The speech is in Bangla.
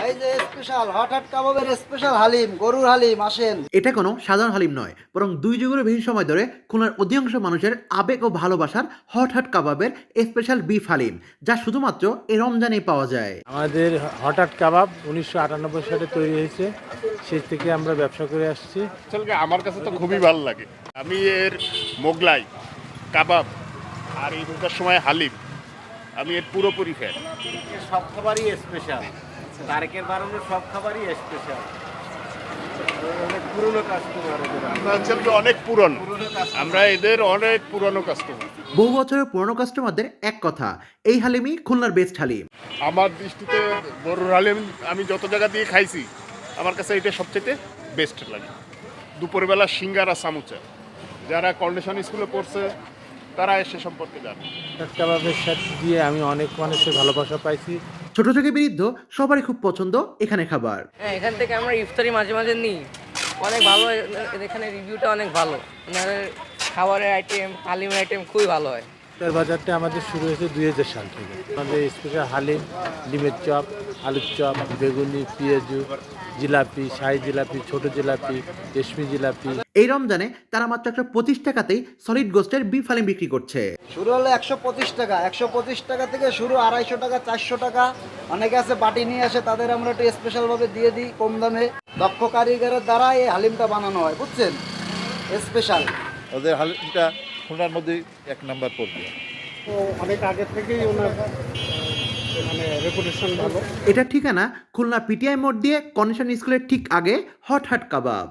এই যে স্পেশাল হঠাৎ কাবাবের স্পেশাল হালিম, গরুর হালিম, আসেন। এটা কোনো সাধারণ হালিম নয়, বরং 2 যুগেরও বেশি সময় ধরে খুলনার অধিকাংশ মানুষের আবেগ ও ভালোবাসার হট হট কাবাবের স্পেশাল বিফ হালিম, যা শুধুমাত্র এই রমজানেই পাওয়া যায়। আমাদের হঠাৎ কাবাব 1998 সালে তৈরি হয়েছে, সেই থেকে আমরা ব্যবসা করে আসছি। আসলে আমার কাছে তো খুবই ভালো লাগে। আমি এর মোগলাই কাবাব আর এই রোজার সময় হালিম, আমি এর পুরোপুরি ফ্যান। সব খাবারই স্পেশাল, তারেকের বানানো সব খাবারই স্পেশাল। অনেক পুরনো কাস্টমার, আমরা হচ্ছে অনেক পুরনো, আমরা এদের অনেক পুরনো কাস্টমার। বহু বছরের পুরনো কাস্টমারদের এক কথা, এই হালিমই খুলনার বেস্ট হালিম। আমার দৃষ্টিতে গরুর হালিম আমি যত জায়গা দিয়ে খাইছি, আমার কাছে এটা সবচেয়ে বেস্ট লাগে। দুপুরবেলা সিঙ্গারা সামুচা, যারা কন্ডিশন স্কুলে পড়ছে তারা এসে সম্পর্কে জানে। হঠাৎ কাবাবের সাথে দিয়ে আমি অনেক মানুষের ভালোবাসা পাইছি। ছোট থেকে বৃদ্ধ সবারই খুব পছন্দ এখানে খাবার। হ্যাঁ, এখান থেকে আমরা ইফতারি মাঝে মাঝে নিই, অনেক ভালো। এখানে রিভিউটা অনেক ভালো, ওনাদের খাবারের আইটেম, হালিমের আইটেম খুবই ভালো হয়। ইফতার বাজারটা আমাদের শুরু হয়েছে 2000 সাল থেকে। আমাদের স্পেশাল হালিম, ডিমের চপ, আলুর চপ, বেগুনি, পেঁয়াজু, জিলাপি, শাহি জিলাপি, ছোট জিলাপি, রেশমি জিলাপি। এই রমজানে তারা মাত্র 125 টাকাতেই সলিড গোস্টের বিফ হালিম বিক্রি করছে। শুরু হলো 125 টাকা, 125 টাকা থেকে শুরু, 250 টাকা, 400 টাকা। অনেকে আছে বাটি নিয়ে আসে, তাদের আমরা একটু স্পেশালভাবে দিয়ে দিই কম দামে। দক্ষ কারিগরের দ্বারা এই হালিমটা বানানো হয়, বুঝছেন, স্পেশাল। ওদের হালিমটা খুলনার মধ্যে 1 নাম্বার পড়বে। অনেক আগে থেকেই ওনার রেপুটেশন ভালো। এটার ঠিকানা খুলনা পিটিআই মোড় দিয়ে কন্ডিশন স্কুলের ঠিক আগে হট হট কাবাব।